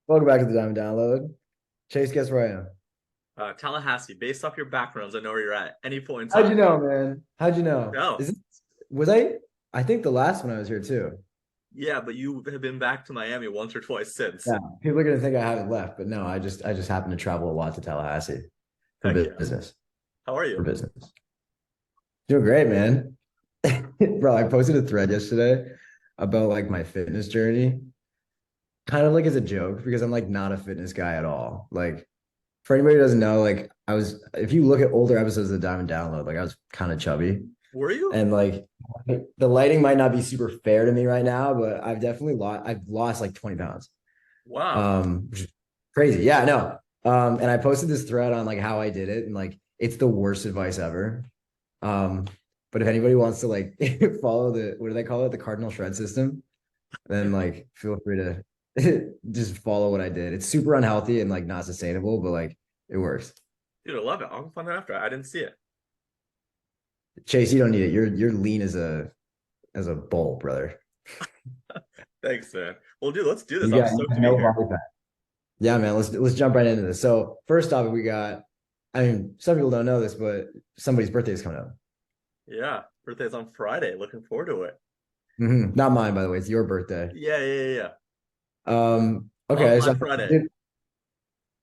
Welcome back to the Diamond Download. Chase, guess where I am? Tallahassee, based off your backgrounds, I know where you're at any point in How'd time. you know, man? How'd you know? No. Is it, was I? I think the last one I was here too. Yeah, but you have been back to Miami once or twice since. Yeah, people are gonna think I haven't left, but no, I just happen to travel a lot to Tallahassee for Heck yeah. business. How are For you? business. Doing great, man. Bro, I posted a thread yesterday about like my fitness journey, kind of like as a joke because I'm like not a fitness guy at all. Like for anybody who doesn't know, like if you look at older episodes of the Diamond Download, like I was kind of chubby. Were you? And like the lighting might not be super fair to me right now, but I've lost like 20 pounds. Wow. Which is crazy. Yeah, no. And I posted this thread on like how I did it, and like it's the worst advice ever. Um, but if anybody wants to like follow the what do they call it? The cardinal shred system, then like feel free to just follow what I did. It's super unhealthy and like not sustainable, but like it works. Dude, I love it. I'll find that after. I didn't see it. Chase, you don't need it. You're lean as a bull, brother. Thanks, man. Well, dude, let's do this. I'm You stoked got to be no here. body fat. Yeah, man. Let's jump right into this. So first topic we got. I mean, some people don't know this, but somebody's birthday is coming up. Yeah. Birthday's on Friday. Looking forward to it. Not mine, by the way. It's your birthday. Yeah. On Okay. So Black Friday. dude,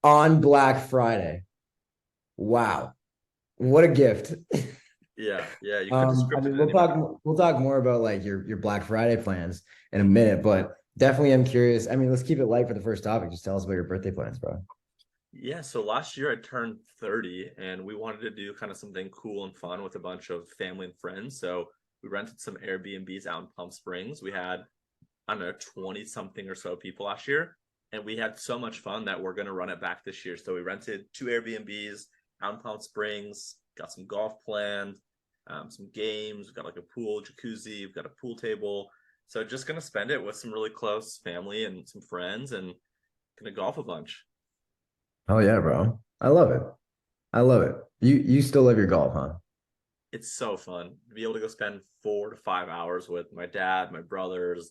on Black Friday. Wow, what a gift. Yeah. You couldn't I script it mean, any better. we'll talk more about like your Black Friday plans in a minute, but definitely I'm curious. I mean, let's keep it light for the first topic. Just tell us about your birthday plans, bro. Yeah, so last year I turned 30 and we wanted to do kind of something cool and fun with a bunch of family and friends. So we rented some Airbnbs out in Palm Springs. We had, I don't know, 20 something or so people last year. And we had so much fun that we're going to run it back this year. So we rented two Airbnbs out in Palm Springs, got some golf planned, some games. We've got like a pool, jacuzzi, we've got a pool table. So just going to spend it with some really close family and some friends and going to golf a bunch. Oh yeah, bro. I love it. I love it. You still love your golf, huh? It's so fun to be able to go spend 4 to 5 hours with my dad, my brothers,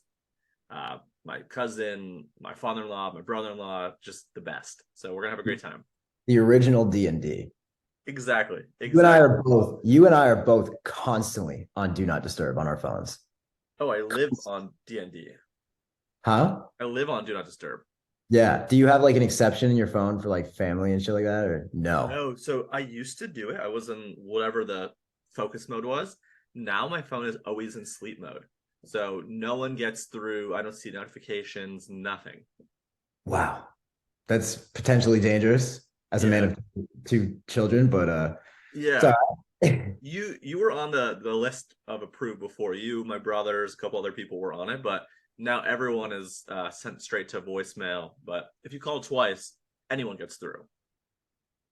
my cousin, my father-in-law, my brother-in-law, just the best. So we're gonna have a great time. The original D&D. Exactly. You and I Exactly. are both you and I are both constantly on do not disturb on our phones. Oh, I live on D&D. Huh? I live on Do Not Disturb. Yeah. Do you have like an exception in your phone for like family and shit like that or no? No, so I used to do it. I was in whatever the focus mode was. Now my phone is always in sleep mode. So no one gets through. I don't see notifications, nothing. Wow. That's potentially dangerous as a man Yeah. of two children, but Yeah. so You were on the list of approved before. You, my brothers, a couple other people were on it, but now everyone is sent straight to voicemail. But if you call twice, anyone gets through.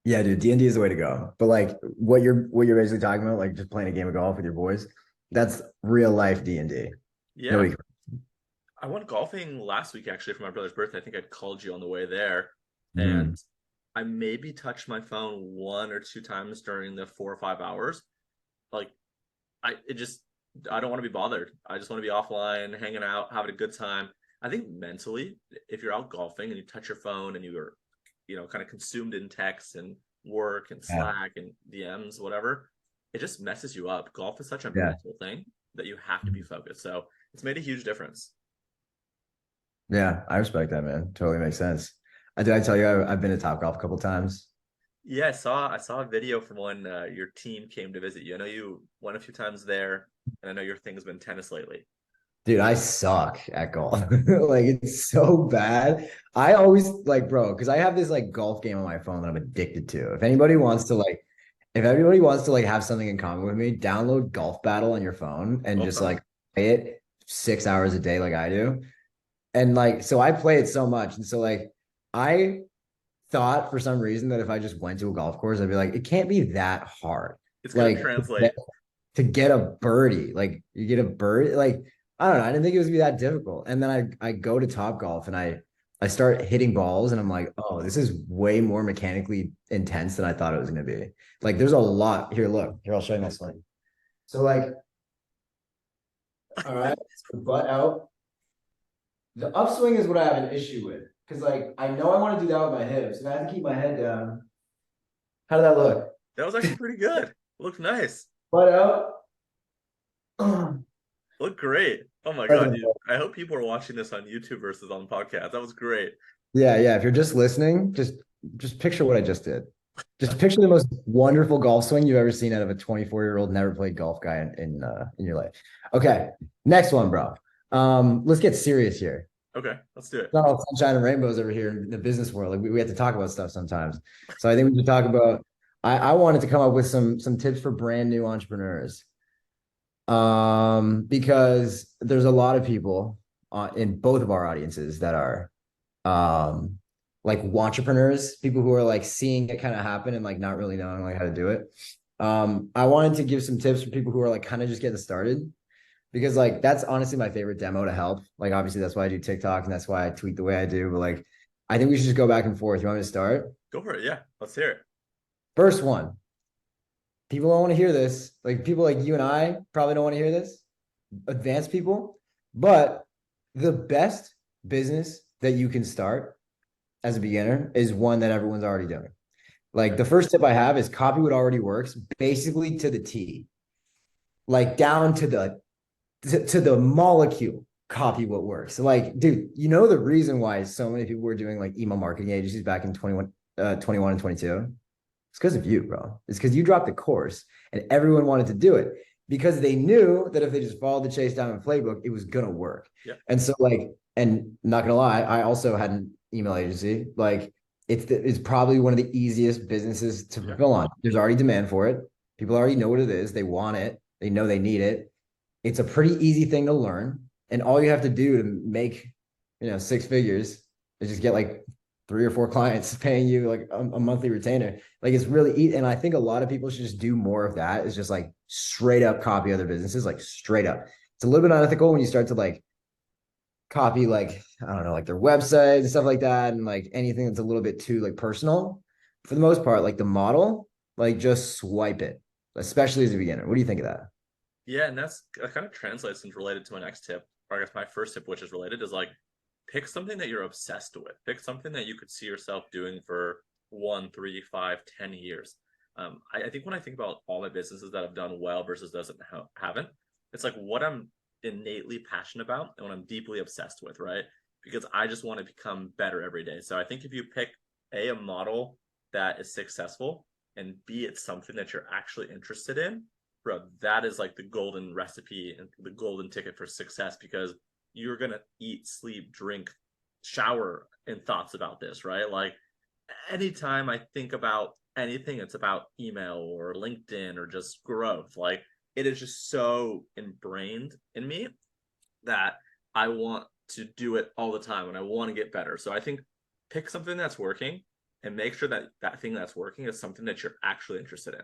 yeah, dude, D&D is the way to go. But like what you're basically talking about, like just playing a game of golf with your boys, that's real life D&D. Yeah, Nobody. I went golfing last week actually for my brother's birthday. I think I called you on the way there, and Mhm. I maybe touched my phone one or two times during the 4 or 5 hours. Like I don't want to be bothered. I just want to be offline, hanging out, having a good time. I think mentally, if you're out golfing and you touch your phone and you're, kind of consumed in text and work and Yeah. Slack and DMs, whatever, it just messes you up. Golf is such a Yeah. mental thing that you have to be focused. So it's made a huge difference. Yeah, I respect that, man. Totally makes sense. Did I tell you I've been to Topgolf a couple times? Yeah, I saw a video from when your team came to visit you. I know you went a few times there, and I know your thing's been tennis lately. Dude, I suck at golf. Like it's so bad. I always like, bro, because I have this like golf game on my phone that I'm addicted to. If anybody wants to like have something in common with me, download Golf Battle on your phone and just Okay. like play it 6 hours a day like I do. And like, so I play it so much. And so like I thought for some reason that if I just went to a golf course, I'd be like, it can't be that hard. It's gonna Like translate. to get a birdie. Like you get a bird, like I don't know. I didn't think it was gonna be that difficult. And then I go to Top Golf and I start hitting balls and I'm like, oh, this is way more mechanically intense than I thought it was gonna be. Like there's a lot here. Look, here, I'll show you my swing. So like, all right, butt out. The upswing is what I have an issue with. because like I know I want to do that with my hips, and I have to keep my head down. How did that look? That was actually pretty good. Looked nice. Butt out. Looked great. Oh my God, dude. I hope people are watching this on YouTube versus on podcast. That was great. Yeah, yeah. If you're just listening, just picture what I just did. Just picture the most wonderful golf swing you've ever seen out of a 24-year-old never played golf guy in your life. Okay, next one, bro. Let's get serious here. Okay, let's do it. Not all sunshine and rainbows over here in the business world. Like we have to talk about stuff sometimes. So I think we should talk about. I wanted to come up with some tips for brand new entrepreneurs. Because there's a lot of people in both of our audiences that are like entrepreneurs, people who are like seeing it kind of happen and like not really knowing like how to do it. I wanted to give some tips for people who are like kind of just getting started because like that's honestly my favorite demo to help. Like obviously that's why I do TikTok and that's why I tweet the way I do. But like I think we should just go back and forth. You want me to start? Go for it. Yeah, let's hear it. First one. People don't want to hear this. Like people like you and I probably don't want to hear this. Advanced people, but the best business that you can start as a beginner is one that everyone's already doing. Like the first tip I have is copy what already works, basically to the T, like down to the molecule. Copy what works. So like, dude, you know the reason why so many people were doing like email marketing agencies back in 21 and 22. It's because of you, bro. It's because you dropped the course and everyone wanted to do it because they knew that if they just followed the Chase Diamond playbook, it was gonna work. Yeah. And so like, and not gonna lie, I also had an email agency. Like it's probably one of the easiest businesses to fulfill on. There's already demand for it. People already know what it is. They want it. They know they need it. It's a pretty easy thing to learn. And all you have to do to make, 6 figures is just get like 3 or 4 clients paying you like a monthly retainer. Like it's really easy. And I think a lot of people should just do more of that. Is just like straight up copy other businesses, like straight up. It's a little bit unethical when you start to like copy like, I don't know, like their websites and stuff like that. And like anything that's a little bit too like personal. For the most part, like the model, like just swipe it, especially as a beginner. What do you think of that? Yeah, and that kind of translates and related to my next tip, or I guess my first tip, which is related, is like pick something that you're obsessed with. Pick something that you could see yourself doing for 1, 3, 5, 10 years. I think when I think about all my businesses that have done well versus doesn't haven't, it's like what I'm innately passionate about and what I'm deeply obsessed with, right? Because I just want to become better every day. So I think if you pick a model that is successful and B, it's something that you're actually interested in, bro, that is like the golden recipe and the golden ticket for success because you're going to eat, sleep, drink, shower in thoughts about this, right? Like anytime I think about anything, it's about email or LinkedIn or just growth. Like it is just so ingrained in me that I want to do it all the time and I want to get better. So I think pick something that's working and make sure that that thing that's working is something that you're actually interested in.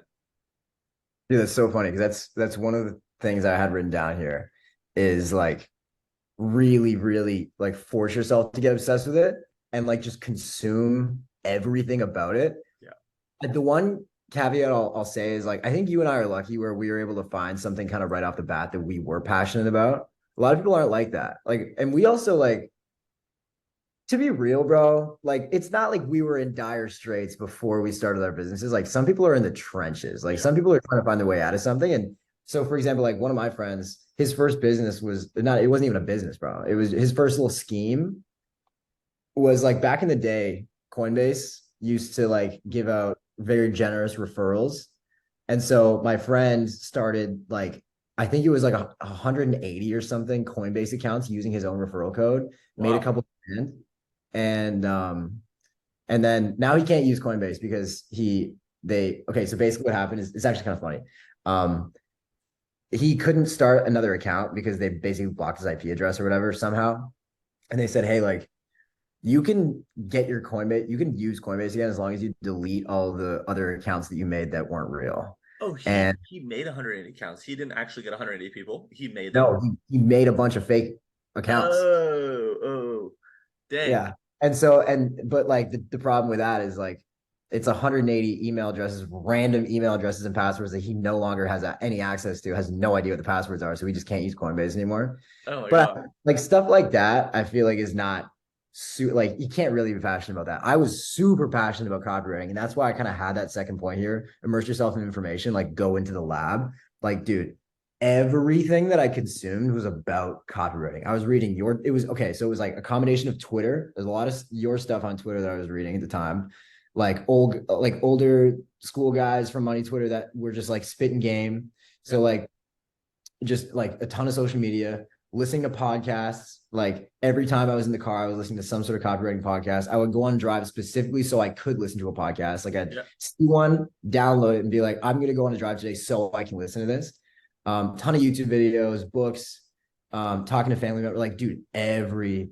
Dude, that's so funny because that's one of the things I had written down here is like really, really like force yourself to get obsessed with it and like just consume everything about it. Yeah. The one caveat I'll say is like I think you and I are lucky where we were able to find something kind of right off the bat that we were passionate about. A lot of people aren't like that. Like, and we also like to be real, bro, like it's not like we were in dire straits before we started our businesses. Like some people are in the trenches. Like some people are trying to find their way out of something. And so, for example, like one of my friends, his first business was not, it wasn't even a business, bro. It was his first little scheme was like back in the day, Coinbase used to like give out very generous referrals. And so my friend started like, I think it was like 180 or something Coinbase accounts using his own referral code, made a couple grand. And then now he can't use Coinbase because okay, so basically what happened is it's actually kind of funny. He couldn't start another account because they basically blocked his IP address or whatever somehow. And they said, hey, like you can get your Coinbase, you can use Coinbase again as long as you delete all the other accounts that you made that weren't real. Oh, And he made 180 accounts. He didn't actually get 180 people. He made them. no, he made a bunch of fake accounts. Oh, dang. Yeah. But like the problem with that is like it's 180 email addresses, random email addresses and passwords that he no longer has any access to, has no idea what the passwords are. So he just can't use Coinbase anymore. Oh my But God. like stuff like that, I feel like is not like you can't really be passionate about that. I was super passionate about copywriting, and that's why I kind of had that second point here: immerse yourself in information, like go into the lab. Like, dude, everything that I consumed was about copywriting. I was reading it was okay, so it was like a combination of Twitter. There's a lot of your stuff on Twitter that I was reading at the time, like older school guys from Money Twitter that were just like spitting game. Yeah. So like just like a ton of social media, listening to podcasts. Like every time I was in the car, I was listening to some sort of copywriting podcast. I would go on drive specifically so I could listen to a podcast. Like I'd Yeah. see one, download it, and be like, I'm going to go on a drive today so I can listen to this. Ton of YouTube videos, books, talking to family members. Like, dude, everyone,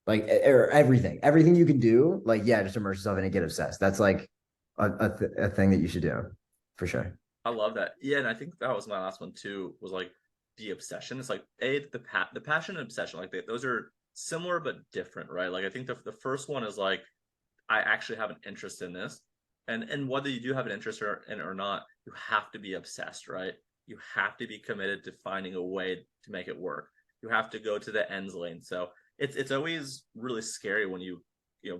like or everything you can do. Like, yeah, just immerse yourself in it, get obsessed. That's like a thing that you should do for sure. I love that. Yeah, and I think that was my last one too. Was like the obsession. It's like the passion and obsession. Like those are similar but different, right? Like I think the first one is like I actually have an interest in this, and whether you do have an interest in it or not, you have to be obsessed, right? You have to be committed to finding a way to make it work. You have to go to the ends lane. So it's always really scary when you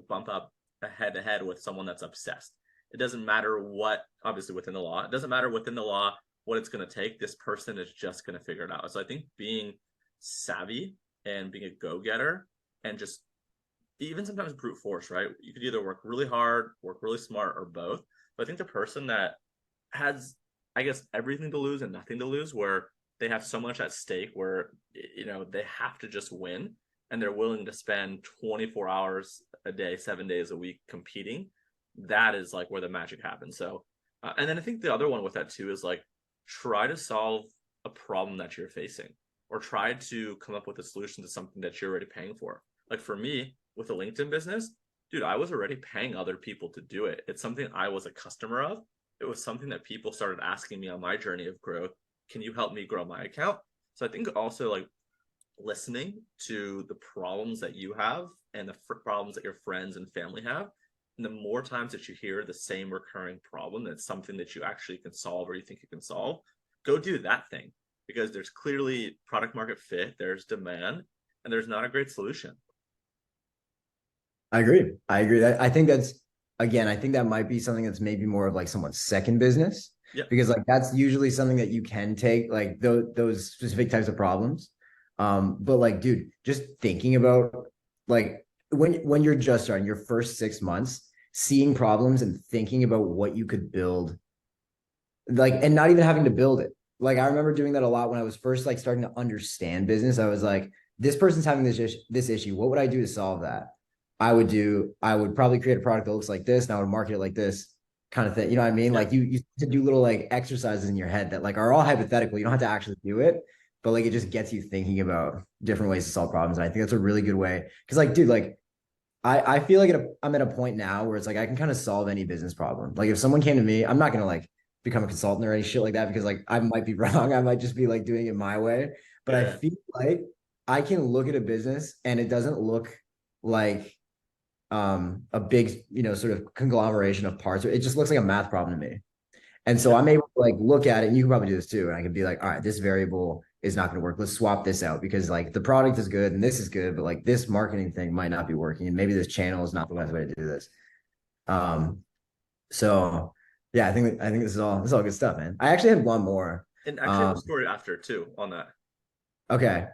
bump up head to head with someone that's obsessed. It doesn't matter what, obviously within the law, it doesn't matter within the law what it's going to take. This person is just going to figure it out. So I think being savvy and being a go-getter and just even sometimes brute force, right? You could either work really hard, work really smart, or both. But I think the person that has, I guess, everything to lose and nothing to lose, where they have so much at stake, where they have to just win, and they're willing to spend 24 hours a day, 7 days a week competing. That is like where the magic happens. So, and then I think the other one with that too is like try to solve a problem that you're facing, or try to come up with a solution to something that you're already paying for. Like for me, with a LinkedIn business, dude, I was already paying other people to do it. It's something I was a customer of. It was something that people started asking me on my journey of growth. Can you help me grow my account? So I think also like listening to the problems that you have and the problems that your friends and family have. And the more times that you hear the same recurring problem, that's something that you actually can solve or you think you can solve, go do that thing, because there's clearly product market fit, there's demand, and there's not a great solution. I agree. I agree. That I think that's again, I think that might be something that's maybe more of like someone's second business, Yeah. because like that's usually something that you can take like those specific types of problems. But like, dude, just thinking about like when you're just starting your first 6 months, seeing problems and thinking about what you could build, like, and not even having to build it. Like I remember doing that a lot when I was first like starting to understand business. I was like, this person's having this issue. What would I do to solve that? I would probably create a product that looks like this and I would market it like this kind of thing. You know what I mean? Yeah. Like you to do little like exercises in your head that like are all hypothetical. You don't have to actually do it, but like it just gets you thinking about different ways to solve problems. And I think that's a really good way. Cause like, dude, like I feel like I'm at a point now where it's like I can kind of solve any business problem. Like if someone came to me, I'm not gonna like become a consultant or any shit like that because like I might be wrong. I might just be like doing it my way. But I Yeah. feel like I can look at a business and it doesn't look like a big, sort of conglomeration of parts. It just looks like a math problem to me. And so Yeah. I'm able to like look at it, and you can probably do this too. And I can be like, all right, this variable is not going to work. Let's swap this out because like the product is good and this is good, but like this marketing thing might not be working. And maybe this channel is not the best way to do this. Um, so yeah, I think this is all good stuff, man. I actually had one more. And actually have a Um, story after too on that. okay.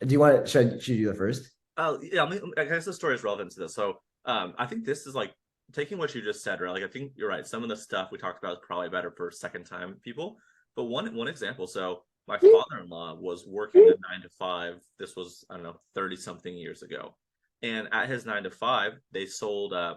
Do you want to should you do the first? Yeah, I guess the story is relevant to this. So, I think this is like taking what you just said, right? Like, I think you're right. Some of the stuff we talked about is probably better for second time people. But one example. So, my father-in-law was working a 9 to 5. This was, I don't know, 30 something years ago. And at his 9 to 5, they sold. I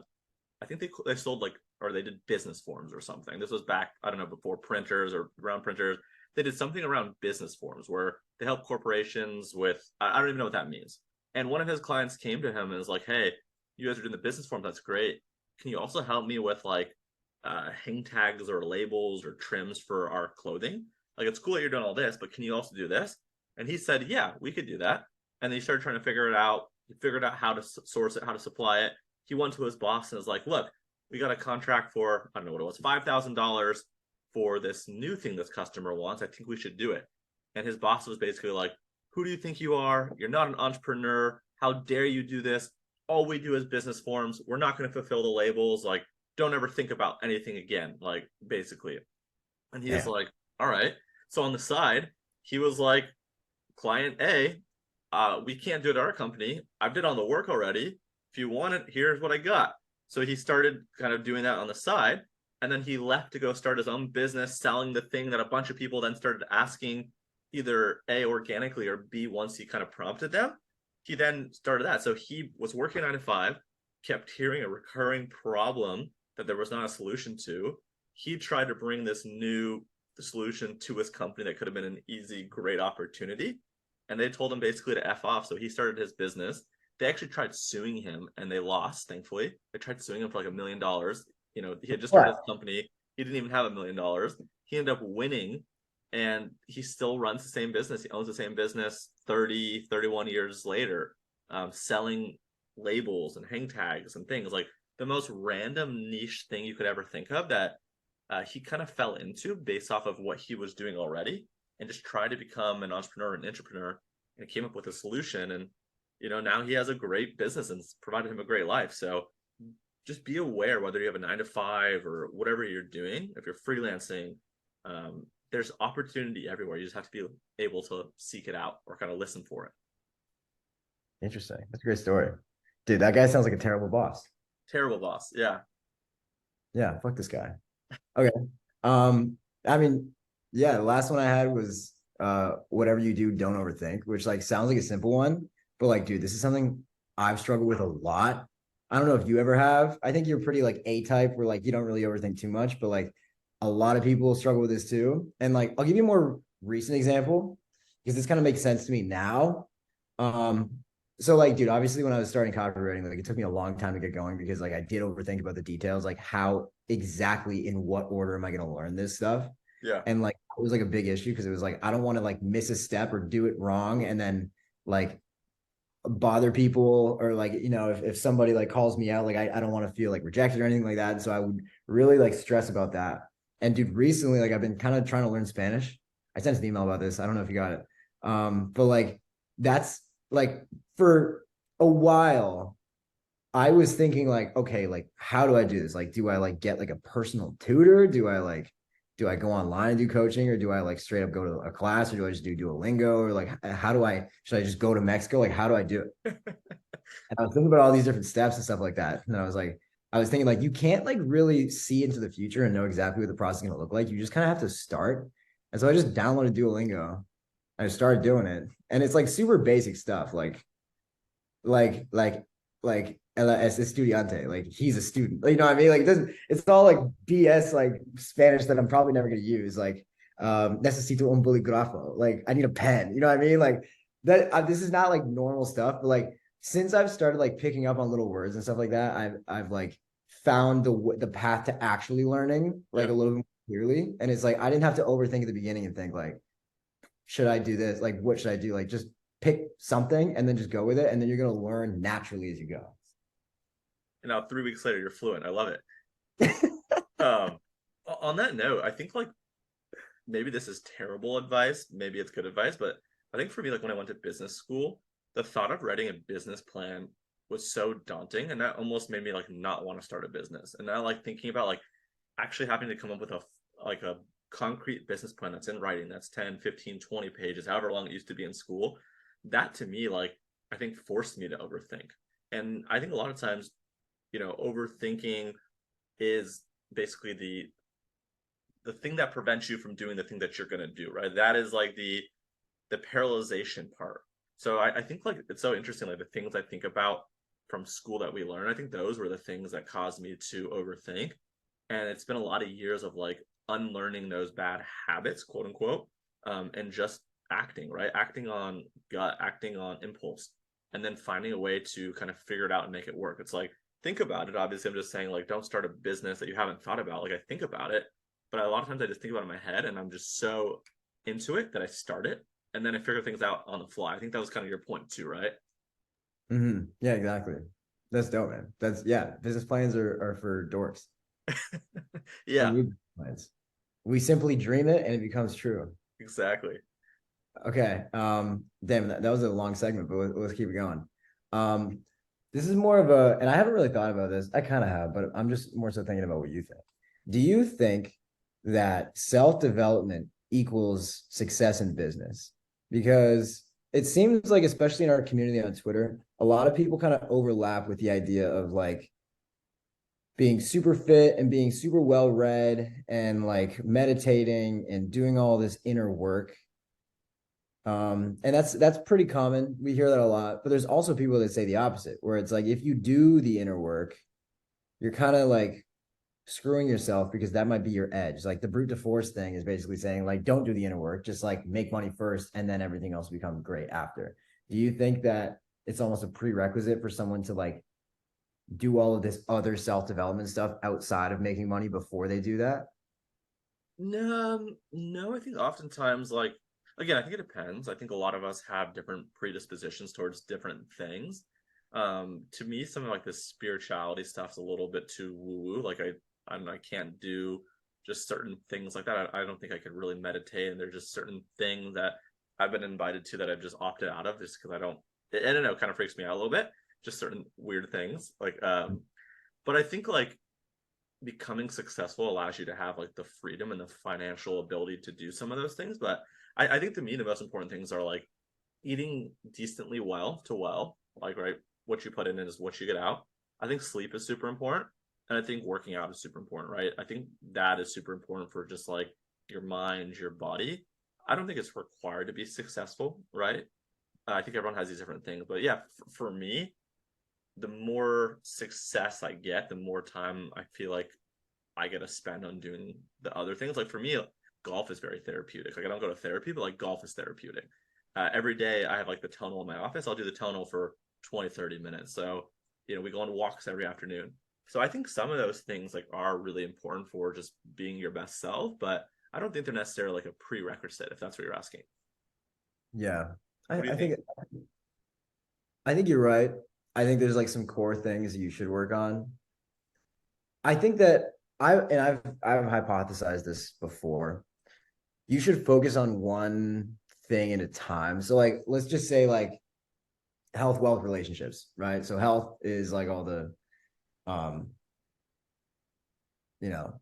think they sold like, or they did business forms or something. This was back, I don't know, before printers or around printers. They did something around business forms where they help corporations with. I don't even know what that means. And one of his clients came to him and was like, "Hey, you guys are doing the business form. That's great. Can you also help me with like hang tags or labels or trims for our clothing? Like, it's cool that you're doing all this, but can you also do this?" And he said, "Yeah, we could do that." And he started trying to figure it out. He figured out how to source it, how to supply it. He went to his boss and was like, "Look, we got a contract for, I don't know what it was, $5,000 for this new thing this customer wants. I think we should do it." And his boss was basically like, "Who do you think you are? You're not an entrepreneur. how dare you do this? All we do is business forms. We're not going to fulfill the labels. Like, don't ever think about anything again, like, basically. And he was Damn. like, all right. So on the side, he was like, client A, we can't do it at our company. I've did all the work already. If you want it, here's what I got. So he started kind of doing that on the side. And then he left to go start his own business, selling the thing that a bunch of people then started asking, either A, organically, or B, once he kind of prompted them. He then started that. So he was working 9 to 5, kept hearing a recurring problem that there was not a solution to. He tried to bring this new solution to his company that could have been an easy, great opportunity. And they told him basically to F off. So he started his business. They actually tried suing him and they lost, thankfully. They tried suing him for like $1 million. You know, he had just started What? his company. He didn't even have $1 million. He ended up winning, and he still runs the same business. He owns the same business 30, 31 years later, selling labels and hang tags and things like the most random niche thing you could ever think of that he kind of fell into based off of what he was doing already and just tried to become an entrepreneur and entrepreneur and came up with a solution. And, you know, now he has a great business and it's provided him a great life. So just be aware whether you have a 9 to 5 or whatever you're doing. If you're freelancing, there's opportunity everywhere. You just have to be able to seek it out or kind of listen for it. Interesting. That's a great story. Dude, that guy sounds like a terrible boss. Terrible boss. Yeah. Yeah, fuck this guy. Okay. I mean, yeah, the last one I had was whatever you do, don't overthink, which like sounds like a simple one, but like, dude, this is something I've struggled with a lot. I don't know if you ever have. I think you're pretty like A type where like you don't really overthink too much, but like a lot of people struggle with this too. And like I'll give you a more recent example because this kind of makes sense to me now. Um, so like, dude, obviously when I was starting copywriting, like it took me a long time to get going because like I did overthink about the details, like how exactly in what order am I going to learn this stuff? Yeah. And like it was like a big issue because it was like I don't want to like miss a step or do it wrong and then like bother people or like if somebody like calls me out, like I don't want to feel like rejected or anything like that. So I would really like stress about that. And dude, recently like I've been kind of trying to learn Spanish. I sent an email about this. I don't know if you got it. But like that's like for a while I was thinking like, okay, like how do I do this? Like, do I like get like a personal tutor? Do I go online and do coaching, or do I like straight up go to a class, or do I just do Duolingo, or like how do I should I just go to Mexico? Like, how do I do it? And I was thinking about all these different steps and stuff like that. And I was thinking like you can't like really see into the future and know exactly what the process is gonna look like. You just kind of have to start. And so I just downloaded Duolingo. I started doing it. And it's like super basic stuff, like es estudiante, like he's a student. Like, you know what I mean? Like it doesn't, it's all like BS like Spanish that I'm probably never gonna use. Like necesito un bolígrafo. Like I need a pen. You know what I mean? Like that this is not like normal stuff, but like since I've started like picking up on little words and stuff like that, I've like found the path to actually learning like Yeah. a little bit more clearly. And it's like I didn't have to overthink at the beginning and think like, should I do this? Like, what should I do? Like, just pick something and then just go with it. And then you're going to learn naturally as you go. And now 3 weeks later, you're fluent. I love it. Um, on that note, I think like maybe this is terrible advice, maybe it's good advice, but I think for me, like when I went to business school, the thought of writing a business plan was so daunting, and that almost made me like not want to start a business. And now like thinking about like actually having to come up with a concrete business plan that's in writing, that's 10, 15, 20 pages, however long it used to be in school, that to me, like I think forced me to overthink. And I think a lot of times, overthinking is basically the thing that prevents you from doing the thing that you're going to do, right? That is like the paralyzation part. So I think like it's so interesting, like the things I think about from school that we learn, I think those were the things that caused me to overthink. And it's been a lot of years of like unlearning those bad habits, quote unquote, and just acting, right? Acting on gut, acting on impulse, and then finding a way to kind of figure it out and make it work. It's like, think about it. Obviously, I'm just saying, like, don't start a business that you haven't thought about. Like, I think about it, but a lot of times I just think about it in my head and I'm just so into it that I start it and then I figure things out on the fly. I think that was kind of your point too, right? Mm-hmm. Yeah, exactly. That's dope, man. Yeah. Business plans are for dorks. I Yeah, need plans. We simply dream it and it becomes true. exactly. Okay. Damn, that was a long segment, but let's keep it going. Um, this is more of a, and I haven't really thought about this. I kind of have, but I'm just more so thinking about what you think. Do you think that self-development equals success in business? Because it seems like, especially in our community on Twitter, a lot of people kind of overlap with the idea of like being super fit and being super well read and like meditating and doing all this inner work. And that's pretty common. We hear that a lot, but there's also people that say the opposite, where it's like if you do the inner work, you're kind of like screwing yourself because that might be your edge. Like the brute force thing is basically saying like don't do the inner work, just like make money first and then everything else becomes great after. Do you think that it's almost a prerequisite for someone to like do all of this other self-development stuff outside of making money before they do that? No, no, I think oftentimes, like, again, I think it depends. I think a lot of us have different predispositions towards different things. To me, some of like the spirituality stuff's a little bit too woo-woo. Like I can't do just certain things like that. I don't think I could really meditate, and there's just certain things that I've been invited to that I've just opted out of just because I don't. I don't know, it kind of freaks me out a little bit. Just certain weird things, like, but I think like becoming successful allows you to have like the freedom and the financial ability to do some of those things. But I think to me, the most important things are like eating decently well, like, right, what you put in is what you get out. I think sleep is super important. And I think working out is super important, right? I think that is super important for just like your mind, your body. I don't think it's required to be successful, right? I think everyone has these different things. But yeah, for me, the more success I get, the more time I feel like I get to spend on doing the other things. Like for me, golf is very therapeutic. Like I don't go to therapy, but like golf is therapeutic. Every day I have like the tunnel in my office. I'll do the tunnel for 20, 30 minutes. So, we go on walks every afternoon. So I think some of those things like are really important for just being your best self, but I don't think they're necessarily like a prerequisite if that's what you're asking. Yeah. I, What do you I think? think I think you're right. I think there's like some core things you should work on. I think that I've hypothesized this before. You should focus on one thing at a time. So like let's just say like health, wealth, relationships, right? So health is like all the um,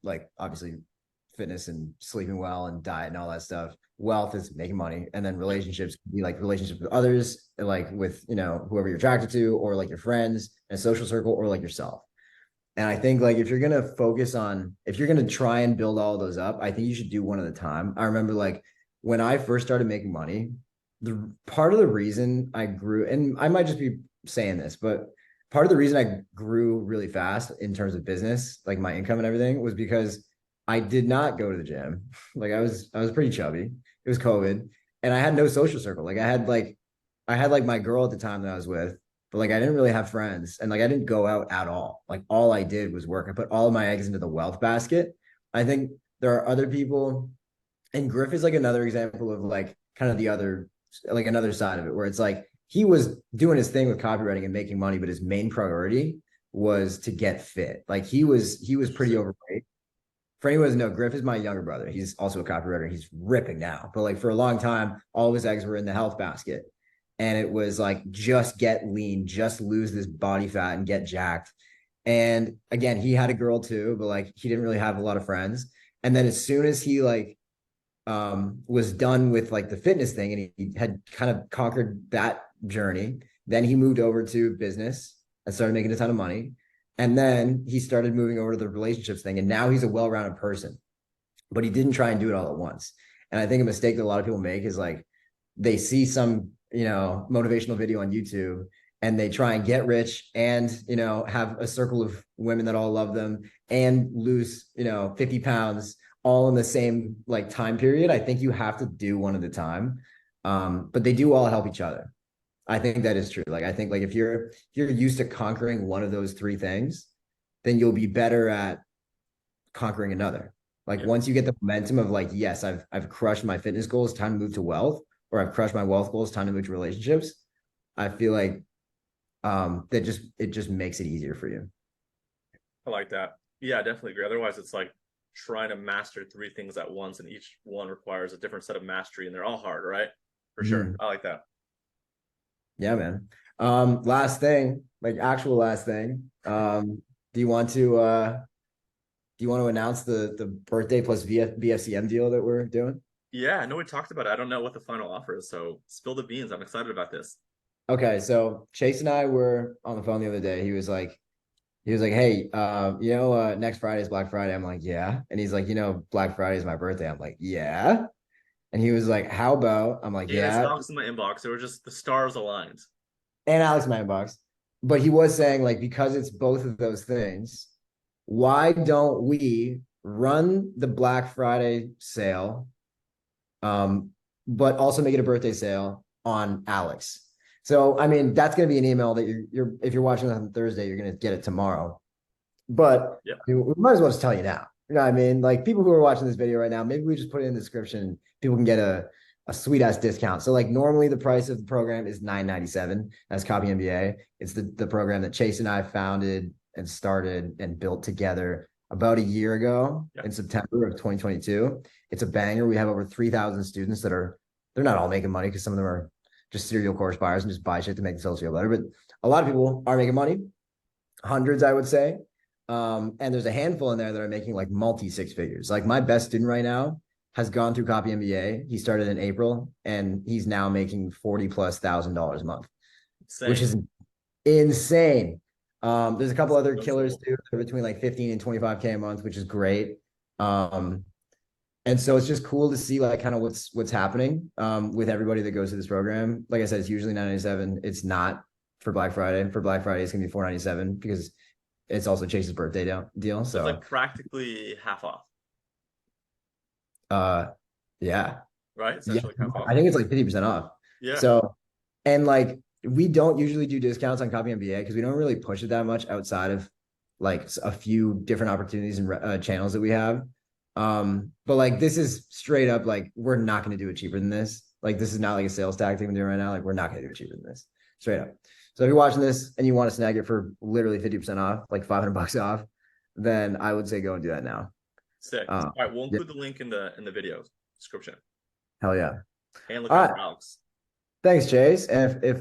like obviously fitness and sleeping well and diet and all that stuff. Wealth is making money. And then Yep. relationships can be like relationships with others, like with, whoever you're attracted to, or like your friends and a social circle, or like yourself. And I think like if you're gonna try and build all those up, I think you should do one at a time. I remember like when I first started making money, the part of the reason I grew, and I might just be saying this, but part of the reason I grew really fast in terms of business, like my income and everything, was because I did not go to the gym. Like I was pretty chubby. It was COVID, and I had no social circle. Like I had like my girl at the time that I was with, but like I didn't really have friends and like I didn't go out at all. Like all I did was work. I put all of my eggs into the wealth basket. I think there are other people, and Griff is like another example of like kind of the other, like another side of it, where it's like he was doing his thing with copywriting and making money, but his main priority was to get fit. Like he was pretty Interesting. overweight. For anyone who knows, Griff is my younger brother. He's also a copywriter. He's ripping now, but like for a long time, all of his eggs were in the health basket, and it was like just get lean, just lose this body fat and get jacked. And again, he had a girl too, but like he didn't really have a lot of friends. And then as soon as he like was done with like the fitness thing and he had kind of conquered that journey, then he moved over to business and started making a ton of money. And then he started moving over to the relationships thing. And now he's a well-rounded person, but he didn't try and do it all at once. And I think a mistake that a lot of people make is like they see some, motivational video on YouTube and they try and get rich and, have a circle of women that all love them and lose, 50 pounds all in the same like time period. I think you have to do one at a time. But they do all help each other. I think that is true. Like I think like if you're used to conquering one of those three things, then you'll be better at conquering another. Like Yeah. once you get the momentum of like, yes, I've crushed my fitness goals, time to move to wealth, or I've crushed my wealth goals, time to move to relationships. I feel like that just it just makes it easier for you. I like that. Yeah, I definitely agree. Otherwise, it's like trying to master three things at once, and each one requires a different set of mastery, and they're all hard, right? For sure. Mhm. I like that. Yeah, man. Last thing, like actual last thing. Do you want to announce the birthday plus BFCM deal that we're doing? Yeah, I know we talked about it. I don't know what the final offer is, so spill the beans. I'm excited about this. Okay, so Chase and I were on the phone the other day. He was like, hey, next Friday is Black Friday. I'm like, yeah. And he's like, Black Friday is my birthday. I'm like, yeah. And he was like, how about? I'm like, Yes, yeah. Alex in my inbox. They were just the stars aligned. And Alex in my inbox. But he was saying, like, because it's both of those things, why don't we run the Black Friday sale, um, but also make it a birthday sale on Alex? So, I mean, that's going to be an email that you're if you're watching on Thursday, you're going to get it tomorrow. But Yep. we might as well just tell you now. You know what I mean? Like people who are watching this video right now, maybe we just put it in the description. People can get a sweet ass discount. So like normally the price of the program is $9.97 as Copy MBA. It's the program that Chase and I founded and started and built together about a year ago Yep. in September of 2022. It's a banger. We have over 3,000 students they're not all making money because some of them are just serial course buyers and just buy shit to make themselves feel better. But a lot of people are making money, hundreds, I would say. And there's a handful in there that are making like multi six figures. Like my best student right now has gone through Copy MBA. He started in April and he's now making 40 plus $1,000 a month, which Same. is insane. There's a couple It's other so killers cool. too, between like 15 and 25K a month, which is great. And so it's just cool to see like kind of what's happening with everybody that goes to this program. Like I said, it's usually 997. It's not for Black Friday. For Black Friday, it's gonna be 497 because it's also Chase's birthday deal. So it's So like practically half off, uh yeah. right? Yeah. Essentially half off. I think it's like 50% off. Yeah. So and like we don't usually do discounts on Copy MBA because we don't really push it that much outside of like a few different opportunities and channels that we have. But like this is straight up like we're not going to do it cheaper than this. Like this is not like a sales tactic we're doing right now. Like we're not going to do it cheaper than this. Straight up. So if you're watching this and you want to snag it for literally 50% off, like $500 off, then I would say go and do that now. Sick. Uh, All right, we'll yeah, include the link in the video description. hell yeah. And look All out right. for Alex. Thanks, Chase. And if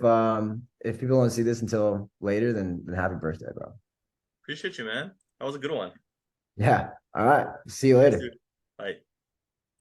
people don't see this until later, then happy birthday, bro. Appreciate you, man. That was a good one. Yeah. All right. See you Thanks, later. dude. Bye.